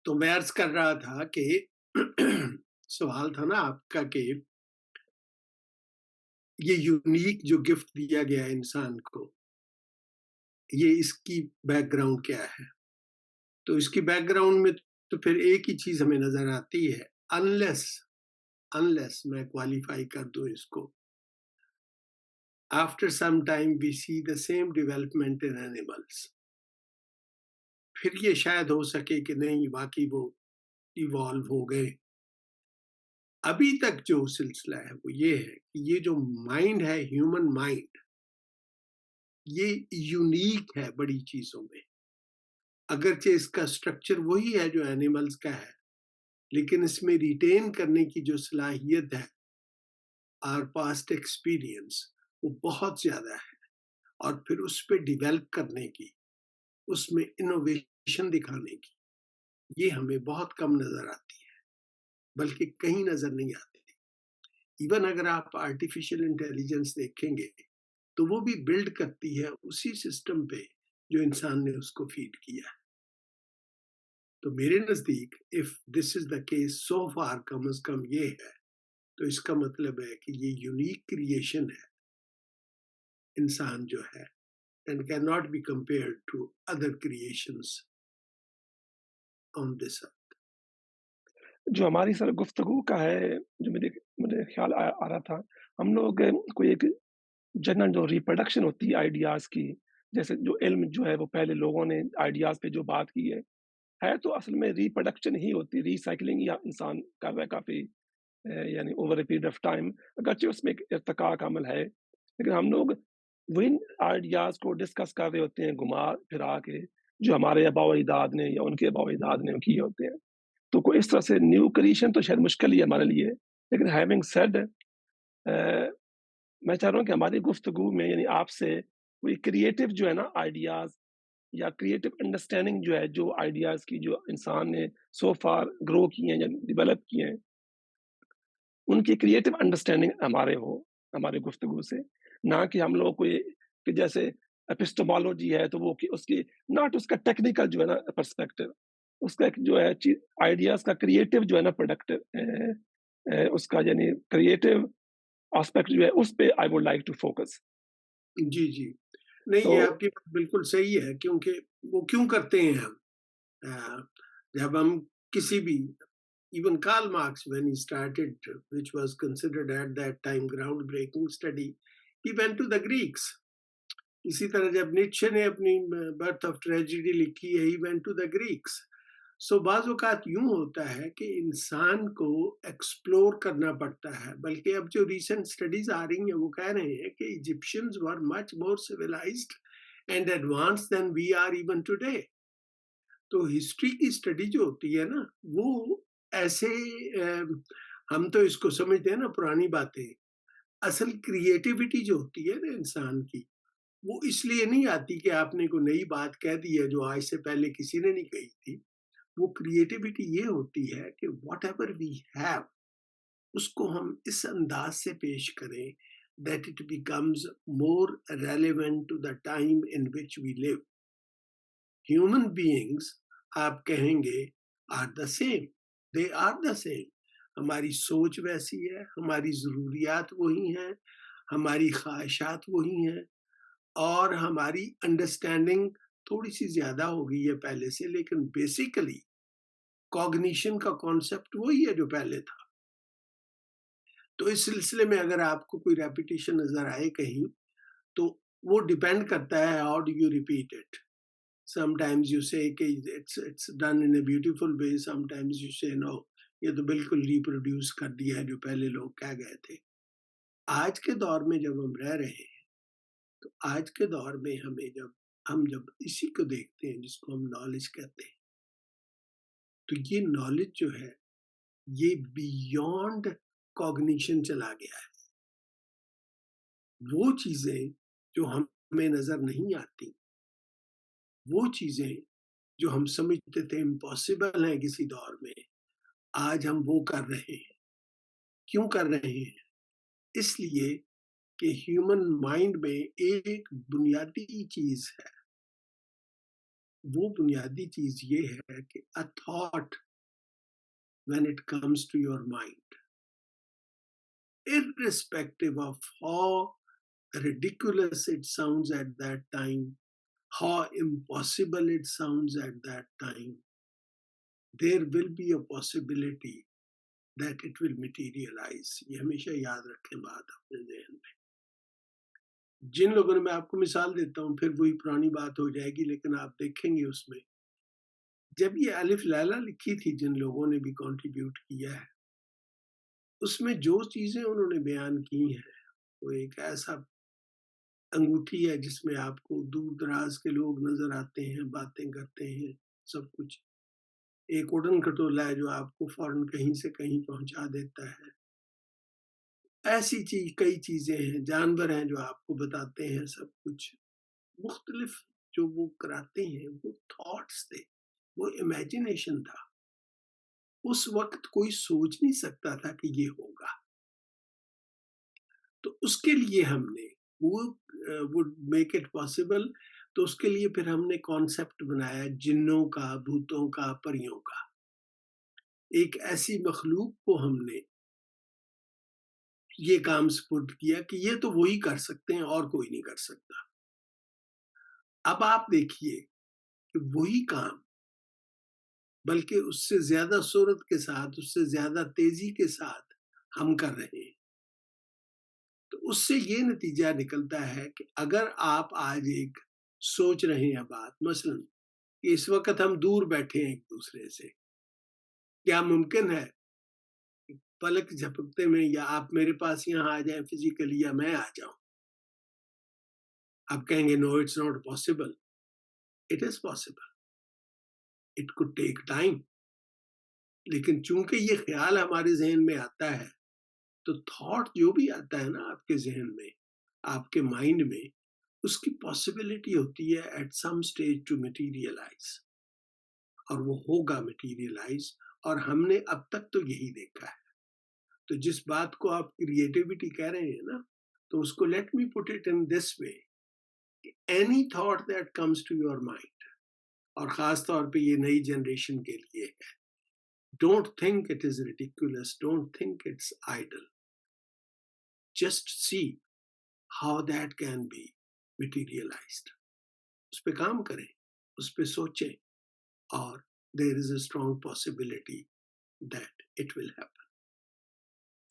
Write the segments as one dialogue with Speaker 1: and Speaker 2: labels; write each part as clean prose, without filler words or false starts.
Speaker 1: تو میں عرض کر رہا تھا کہ سوال تھا نا آپ کا کہ یہ یونیک جو گفٹ دیا گیا ہے انسان کو، یہ اس کی بیک گراؤنڈ کیا ہے؟ تو اس کی بیک گراؤنڈ میں تو پھر ایک ہی چیز ہمیں نظر آتی ہے، انلیس میں کوالیفائی کر دوں اس کو، after some time we see the same development in animals, پھر یہ شاید ہو سکے کہ نہیں واقعی وہ ایوالو ہو گئے۔ ابھی تک جو سلسلہ ہے وہ یہ ہے کہ یہ جو مائنڈ ہے، ہیومن مائنڈ، یہ یونیک ہے بڑی چیزوں میں، اگرچہ اس کا سٹرکچر وہی ہے جو اینیملز کا ہے، لیکن اس میں ریٹین کرنے کی جو صلاحیت ہے، آر پاسٹ ایکسپیرینس، وہ بہت زیادہ ہے، اور پھر اس پہ ڈیولپ کرنے کی، اس میں انوویشن دکھانے کی، یہ ہمیں بہت کم نظر آتی ہے، بلکہ کہیں نظر نہیں آتی۔ ایون اگر آپ آرٹیفیشل انٹیلیجنس دیکھیں گے تو وہ بھی بلڈ کرتی ہے اسی سسٹم پہ جو انسان نے اس کو فیڈ کیا ہے۔ تو میرے نزدیک if this is the case so far, کم از کم یہ ہے، تو اس کا مطلب ہے کہ یہ یونیک کریشن ہے انسان جو ہے، and can not be compared to other creations on this earth.
Speaker 2: جو ہماری سر گفتگو کا ہے، جو میرے خیال آ رہا تھا، ہم لوگ کوئی ایک جنرل جو ریپروڈکشن ہوتی ہے آئیڈیاز کی، جیسے جو علم جو ہے وہ پہلے لوگوں نے آئیڈیاز پہ جو بات کی ہے تو اصل میں ریپروڈکشن ہی ہوتی، ریسائکلنگ یا انسان کر رہا ہے کافی، یعنی over a period of time, اگرچہ اس میں ایک ارتقاء کا عمل ہے، لیکن ہم لوگ وہی آئیڈیاز کو ڈسکس کر رہے ہوتے ہیں گھما پھرا کے، جو ہمارے آباء و اجداد نے یا ان کے آباء و اجداد نے کیے ہوتے ہیں۔ تو کوئی اس طرح سے نیو کریشن تو شاید مشکل ہی ہے ہمارے لیے، لیکن ہیونگ سیڈ میں چاہ رہا ہوں کہ ہماری گفتگو میں یعنی آپ سے کوئی کریٹو جو ہے نا آئیڈیاز یا کریٹو انڈرسٹینڈنگ جو ہے، جو آئیڈیاز کی جو انسان نے سو فار گرو کی ہیں یا ڈیولپ کی ہیں، ان کی کریٹو انڈرسٹینڈنگ ہمارے گفتگو سے، نہ کہ ہم لوگ کوئی کہ جیسے اپسٹمالوجی ہے تو وہ اس کی ناٹ اس کا ٹیکنیکل جو ہے نا پرسپیکٹو، اس کا ایک جو ہے آئیڈیاز کا کریٹو جو ہے نا پروڈکٹ اس کا یعنی کریٹو آسپیکٹ جو ہے اس پہ I would like to focus.
Speaker 1: جی جی، نہیں
Speaker 2: تو
Speaker 1: یہ آپ کی بات بالکل صحیح ہے، کیونکہ وہ کیوں کرتے ہیں ہم، جب ہم کسی بھی، even Karl Marx, when he started, which was considered at that time groundbreaking study, he went to the Greeks. اسی طرح جب نیٹشے نے اپنی برتھ آف ٹریجڈی لکھی ہے، he went to the Greeks. سو بعض اوقات یوں ہوتا ہے کہ انسان کو ایکسپلور کرنا پڑتا ہے، بلکہ اب جو ریسنٹ اسٹڈیز آ رہی ہیں وہ کہہ رہے ہیں کہ Egyptians were much more civilized and advance than we are even today. تو ہسٹری کی اسٹڈی جو ہوتی ہے نا، وہ ایسے ہم تو اس کو سمجھتے ہیں نا پرانی باتیں، اصل کریٹیوٹی جو ہوتی ہے نا انسان کی، وہ اس لیے نہیں آتی کہ آپ نے کوئی نئی بات کہہ دی ہے جو آج سے پہلے کسی نے نہیں کہی تھی۔ وہ کریٹیوٹی یہ ہوتی ہے کہ واٹ ایور وی ہیو، اس کو ہم اس انداز سے پیش کریں that it becomes more relevant to the time in which we live. Human beings آپ کہیں گے are the same, they are the same. ہماری سوچ ویسی ہے، ہماری ضروریات وہی ہیں، ہماری خواہشات وہی ہیں، اور ہماری انڈرسٹینڈنگ تھوڑی سی زیادہ ہو گئی ہے پہلے سے، لیکن بیسیکلی کوگنیشن کا کانسیپٹ وہی ہے جو پہلے تھا۔ تو اس سلسلے میں اگر آپ کو کوئی ریپیٹیشن نظر آئے کہیں، تو وہ ڈیپینڈ کرتا ہے how do you repeat it. Sometimes you say کہ it's done in a beautiful way, sometimes you say no، یہ تو بالکل ریپروڈیوس کر دیا ہے جو پہلے لوگ کہہ گئے تھے۔ آج کے دور میں جب ہم رہ رہے ہیں، تو آج کے دور میں ہم جب اسی کو دیکھتے ہیں جس کو ہم نالج کہتے ہیں، تو یہ نالج جو ہے یہ بیونڈ کوگنیشن چلا گیا ہے۔ وہ چیزیں جو ہمیں نظر نہیں آتی، وہ چیزیں جو ہم سمجھتے تھے امپاسبل ہیں کسی دور میں، آج ہم وہ کر رہے ہیں۔ کیوں کر رہے ہیں؟ اس لیے کہ ہیومن مائنڈ میں ایک بنیادی چیز ہے، وہ بنیادی چیز یہ ہے کہ a thought when it comes to your mind, irrespective of how ridiculous it sounds at that time, how impossible it sounds at that time, there will be a possibility that it will materialize. یہ ہمیشہ یاد رکھیں بات اپنے ذہن میں. جن لوگوں نے، میں آپ کو مثال دیتا ہوں، پھر وہی پرانی بات ہو جائے گی، لیکن آپ دیکھیں گے اس میں جب یہ الف لیلا لکھی تھی، جن لوگوں نے بھی کنٹریبیوٹ کیا ہے، اس میں جو چیزیں انہوں نے بیان کی ہیں وہ ایک ایسا انگوٹھی ہے جس میں آپ کو دور دراز کے لوگ نظر آتے ہیں، باتیں کرتے ہیں، سب کچھ. ایک اڑن کھٹولا ہے جو آپ کو فوراً کہیں سے کہیں پہنچا دیتا ہے. ایسی کئی چیزیں ہیں، جانور ہیں جو آپ کو بتاتے ہیں سب کچھ. مختلف جو وہ کراتے ہیں وہ تھاٹس تھے، وہ امیجنیشن تھا. اس وقت کوئی سوچ نہیں سکتا تھا کہ یہ ہوگا. تو اس کے لیے ہم نے وہ would make it possible. تو اس کے لیے پھر ہم نے کانسیپٹ بنایا جنوں کا، بھوتوں کا، پریوں کا. ایک ایسی مخلوق کو ہم نے یہ کام سپرد کیا کہ یہ تو وہی کر سکتے ہیں اور کوئی نہیں کر سکتا. اب آپ دیکھیے کہ وہی کام بلکہ اس سے زیادہ سرعت کے ساتھ، اس سے زیادہ تیزی کے ساتھ ہم کر رہے ہیں. تو اس سے یہ نتیجہ نکلتا ہے کہ اگر آپ آج ایک سوچ رہے ہیں بات، مثلا کہ اس وقت ہم دور بیٹھے ہیں ایک دوسرے سے، کیا ممکن ہے کہ پلک جھپکتے میں یا آپ میرے پاس یہاں آ جائیں فزیکلی یا میں آ جاؤں؟ آپ کہیں گے no it's not possible. It is possible. It could take time. لیکن چونکہ یہ خیال ہمارے ذہن میں آتا ہے، تو تھاٹ جو بھی آتا ہے نا آپ کے ذہن میں، آپ کے مائنڈ میں، اس کی پاسبلٹی ہوتی ہے at some stage to materialise. اور وہ ہوگا مٹیریلائز. اور ہم نے اب تک تو یہی دیکھا ہے. تو جس بات کو آپ کریٹیوٹی کہہ رہے ہیں نا، تو اس کو let me put it in this way, any thought that comes to your mind, اور خاص طور پہ یہ نئی جنریشن کے لیے ہے. Don't think it is ridiculous, don't think it's ideal. Just see how that can be materialized. اس پہ کام کریں، اس پہ سوچیں، اور there is a strong possibility that it will happen.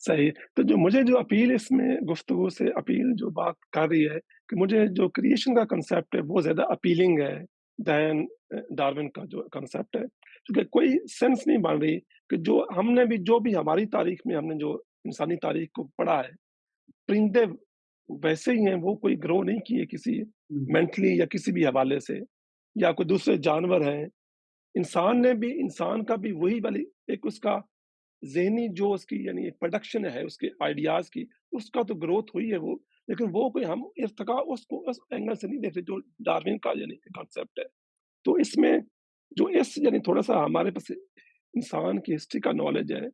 Speaker 2: صحیح. تو جو مجھے جو اپیل اس میں گفتگو سے اپیل جو بات کر رہی ہے کہ مجھے جو کریشن کا کنسیپٹ ہے وہ زیادہ اپیلنگ ہے دین ڈارون کا جو کنسیپٹ ہے. کیونکہ کوئی سینس نہیں بن رہی کہ جو ہم نے بھی جو بھی ہماری تاریخ میں ہم نے جو انسانی تاریخ کو پڑھا ہے، پرندے ویسے ہی ہیں، وہ کوئی گرو نہیں کیے کسی مینٹلی یا کسی بھی حوالے سے، یا کوئی دوسرے جانور ہیں. انسان کا بھی وہی والی ایک اس کا ذہنی جو اس کی یعنی پروڈکشن ہے اس کے آئیڈیاز کی، اس کا تو گروتھ ہوئی ہے وہ، لیکن وہ کوئی ہم ارتقا اس کو اس اینگل سے نہیں دیکھتے جو ڈارون کا یعنی کانسیپٹ ہے. تو اس میں جو اس یعنی تھوڑا سا ہمارے پاس انسان کی ہسٹری کا نالج ہے،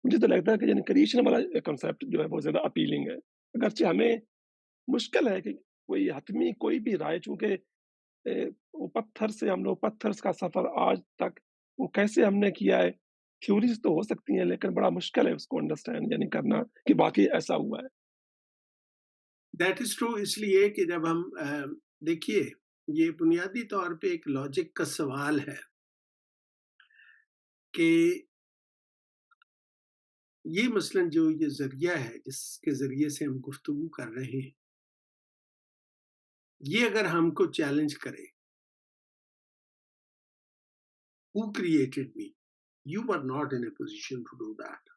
Speaker 2: مجھے تو لگتا ہے کہ یعنی کریشن والا کنسیپٹ جو ہے وہ زیادہ اپیلنگ ہے. اگرچہ ہمیں مشکل ہے کہ کوئی حتمی کوئی بھی رائے، چونکہ وہ پتھر سے ہم لوگ پتھر کا سفر آج تک وہ کیسے ہم نے کیا ہے، تھیوریز تو ہو سکتی ہیں لیکن بڑا مشکل ہے اس کو انڈرسٹینڈ یعنی کرنا کہ باقی ایسا ہوا ہے.
Speaker 1: That is true. اس لیے کہ جب ہم دیکھیے، یہ بنیادی طور پہ ایک لاجک کا سوال ہے کہ یہ مثلاً جو یہ ذریعہ ہے جس کے ذریعے سے ہم گفتگو کر رہے ہیں، یہ اگر ہم کو چیلنج کرے، who created me? You were not in a position to do that.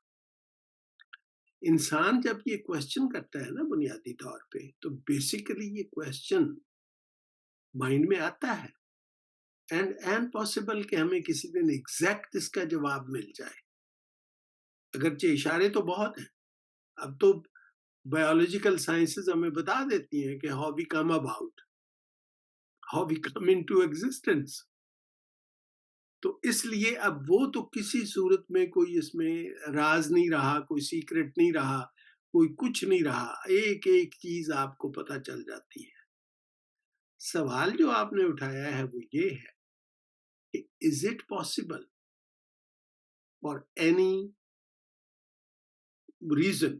Speaker 1: انسان جب یہ کوشچن کرتا ہے نا بنیادی طور پہ، تو بیسیکلی یہ کوشچن مائنڈ میں آتا ہے. اینڈ پاسبل کہ ہمیں کسی دن ایگزیکٹ اس کا جواب مل جائے. اگرچہ اشارے تو بہت ہیں. اب تو بایولوجیکل سائنسز ہمیں بتا دیتی ہیں کہ how we come about, how we come into existence. تو اس لیے اب وہ تو کسی صورت میں کوئی اس میں راز نہیں رہا، کوئی سیکرٹ نہیں رہا، کوئی کچھ نہیں رہا. ایک ایک چیز آپ کو پتہ چل جاتی ہے. سوال جو آپ نے اٹھایا ہے وہ یہ ہے is it possible for any reason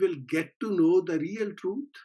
Speaker 1: will get to know the real truth?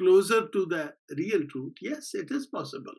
Speaker 1: closer to the real truth? Yes, it is possible.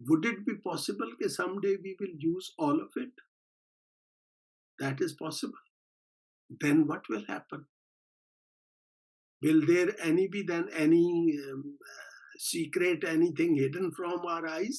Speaker 1: Would it be possible that someday we will use all of it? That is possible. Then what will happen? Will there be then any secret, anything hidden from our eyes?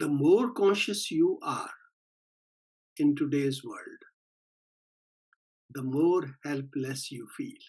Speaker 1: the more conscious you are in today's world, the more helpless you feel.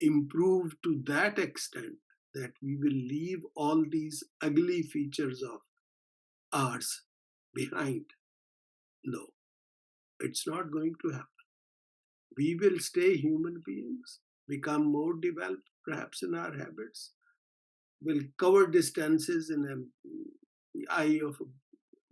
Speaker 1: improve to that extent that we will leave all these ugly features of ours behind, no, it's not going to happen. We will stay human beings, become more developed perhaps in our habits, will cover distances in an eye of a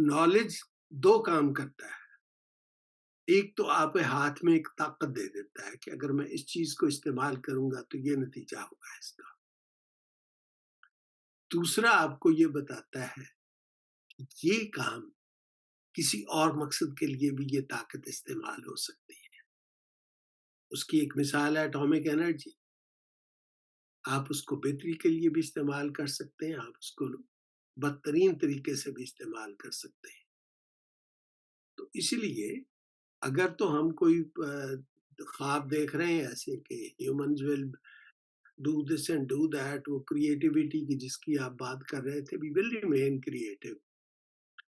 Speaker 1: knowledge دو کام کرتا ہے. ایک تو آپ ہاتھ میں ایک طاقت دے دیتا ہے کہ اگر میں اس چیز کو استعمال کروں گا تو یہ نتیجہ ہوگا اس کا. دوسرا آپ کو یہ بتاتا ہے کہ یہ کام کسی اور مقصد کے لیے بھی یہ طاقت استعمال ہو سکتی ہے. اس کی ایک مثال ہے اٹامک انرجی. آپ اس کو بہتری کے لیے بھی استعمال کر سکتے ہیں، آپ اس کو بدترین طریقے سے بھی استعمال کر سکتے ہیں. تو اس لیے اگر تو ہم کوئی خواب دیکھ رہے ہیں ایسے کہ humans will do this and do that, وہ کریٹیوٹی کی جس کی آپ بات کر رہے تھے، وی ول ریمین کریٹو.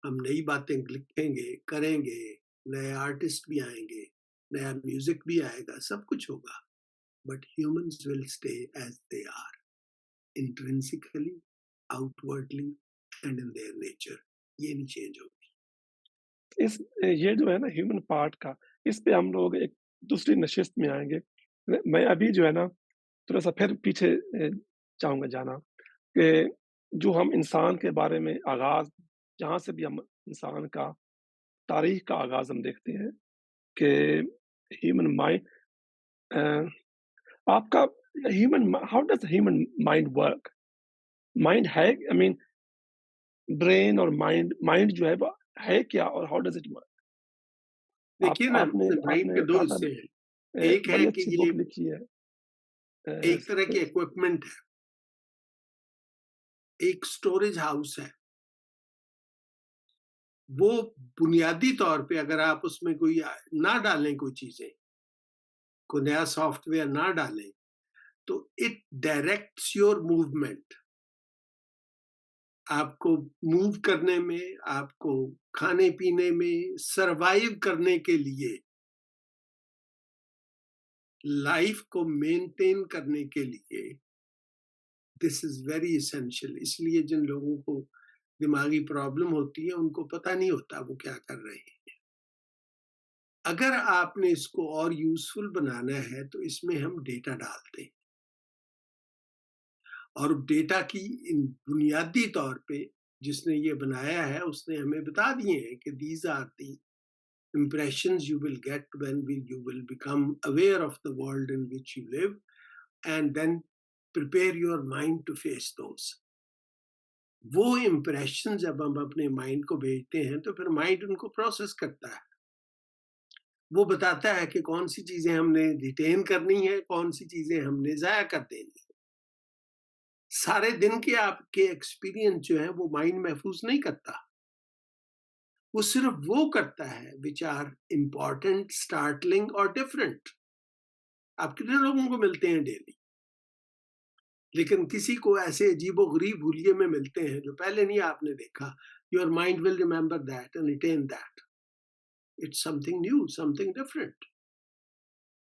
Speaker 1: ہم نئی باتیں لکھیں گے، کریں گے، نئے آرٹسٹ بھی آئیں گے، نیا میوزک بھی آئے گا، سب کچھ ہوگا. But humans will stay as they are, intrinsically, outwardly and in their nature. یہ نہیں چینج ہوگی.
Speaker 2: یہ جو ہے نا ہیومن پارٹ کا، اس پہ ہم لوگ ایک دوسری نشست میں آئیں گے. میں ابھی جو ہے نا تھوڑا سا پھر پیچھے چاہوں گا جانا کہ جو ہم انسان کے بارے میں آغاز، جہاں سے بھی ہم انسان کا تاریخ کا آغاز ہم دیکھتے ہیں کہ ہیومن مائنڈ، آپ کا human how does human mind work? Mind ہے آئی مین برین اور مائنڈ جو ہے وہ ہے کیا اور ہاؤ ڈز اٹ ورک؟
Speaker 1: دیکھیے نا،
Speaker 2: آپ
Speaker 1: مائنڈ
Speaker 2: نے
Speaker 1: کے دو
Speaker 2: کہا تھا
Speaker 1: حصے ہیں. ایک ہے
Speaker 2: بڑی
Speaker 1: کہ
Speaker 2: اچھی
Speaker 1: یہ
Speaker 2: بک لکھی ہے
Speaker 1: ایک طرح کی اکوپمنٹ ہے، ایک سٹوریج ہاؤس ہے. وہ بنیادی طور پہ اگر آپ اس میں کوئی نہ ڈالیں، کوئی چیزیں، کوئی نیا سافٹ ویئر نہ ڈالیں، تو اٹ ڈائریکٹس یور موومنٹ. آپ کو موو کرنے میں، آپ کو کھانے پینے میں، سروائیو کرنے کے لیے، لائف کو مینٹین کرنے کے لیے، دس از ویری اسینشیل. اس لیے جن لوگوں کو دماغی پرابلم ہوتی ہے ان کو پتہ نہیں ہوتا وہ کیا کر رہے ہیں. اگر آپ نے اس کو اور یوزفل بنانا ہے تو اس میں ہم ڈیٹا ڈالتے ہیں، اور ڈیٹا کی بنیادی طور پہ جس نے یہ بنایا ہے اس نے ہمیں بتا دیے ہیں کہ these are the impressions you will get when you will become aware of the world in which you live, and then prepare your mind to face those. وہ امپریشن جب ہم اپنے مائنڈ کو بھیجتے ہیں تو پھر مائنڈ ان کو پروسیس کرتا ہے. وہ بتاتا ہے کہ کون سی چیزیں ہم نے ریٹین کرنی ہے، کون سی چیزیں ہم نے ضائع کر دینی ہے. سارے دن کے آپ کے ایکسپیرینس جو ہے وہ مائنڈ محفوظ نہیں کرتا. وہ صرف وہ کرتا ہے which are important, startling اور different. آپ کتنے لوگوں کو ملتے ہیں ڈیلی، لیکن کسی کو ایسے عجیب و غریب حلیے میں ملتے ہیں جو پہلے نہیں آپ نے دیکھا. Your mind will remember that and retain that. It's something new, something different.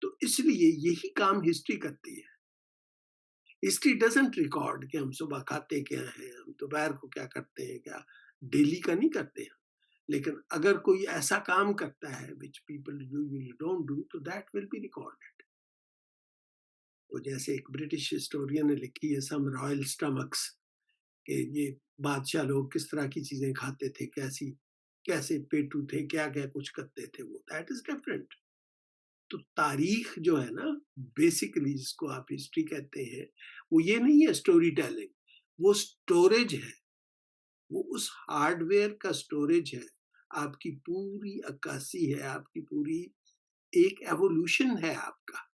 Speaker 1: تو اس لیے یہی کام ہسٹری کرتی ہے. ہسٹری ڈزنٹ ریکارڈ کہ ہم صبح کھاتے کیا ہیں، ہم دوپہر کو کیا کرتے ہیں، کیا ڈیلی کا نہیں کرتے ہیں. لیکن اگر کوئی ایسا کام کرتا ہے which people usually don't do, تو that will be recorded. وہ جیسے ایک برٹش ہسٹورین نے لکھی ہے سم رائل سٹمکس، کہ یہ بادشاہ لوگ کس طرح کی چیزیں کھاتے تھے، کیسے پیٹو تھے، کیا کیا کچھ کرتے تھے. وہ دیٹ از ڈفرینٹ. تو تاریخ جو ہے نا بیسیکلی جس کو آپ ہسٹری کہتے ہیں، وہ یہ نہیں ہے اسٹوری ٹیلنگ، وہ اسٹوریج ہے. وہ اس ہارڈ ویئر کا اسٹوریج ہے. آپ کی پوری عکاسی ہے، آپ کی پوری ایک ایوولوشن ہے. آپ کا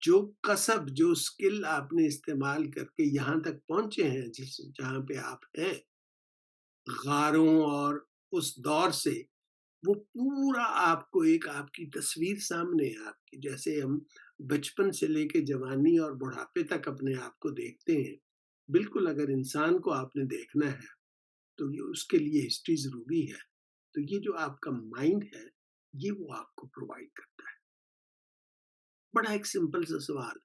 Speaker 1: جو کسب، جو اسکل آپ نے استعمال کر کے یہاں تک پہنچے ہیں جہاں پہ آپ ہیں، غاروں اور اس دور سے، وہ پورا آپ کو ایک آپ کی تصویر سامنے ہے. آپ کی جیسے ہم بچپن سے لے کے جوانی اور بڑھاپے تک اپنے آپ کو دیکھتے ہیں، بالکل اگر انسان کو آپ نے دیکھنا ہے تو یہ اس کے لیے ہسٹری ضروری ہے. تو یہ جو آپ کا مائنڈ ہے یہ وہ آپ کو پرووائڈ کرتا ہے. بڑا ایک سمپل سا سوال،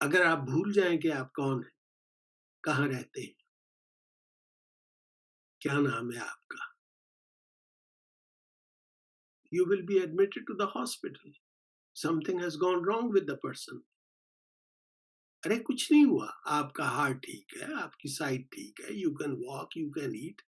Speaker 1: اگر آپ بھول جائیں کہ آپ کون ہیں، کہاں رہتے ہیں، کیا نام ہے آپ کا، you will be admitted to the hospital. Something has gone wrong with the person. ارے کچھ نہیں ہوا، آپ کا ہارٹ ٹھیک ہے، آپ کی سائٹ ٹھیک ہے، you can walk, you can eat.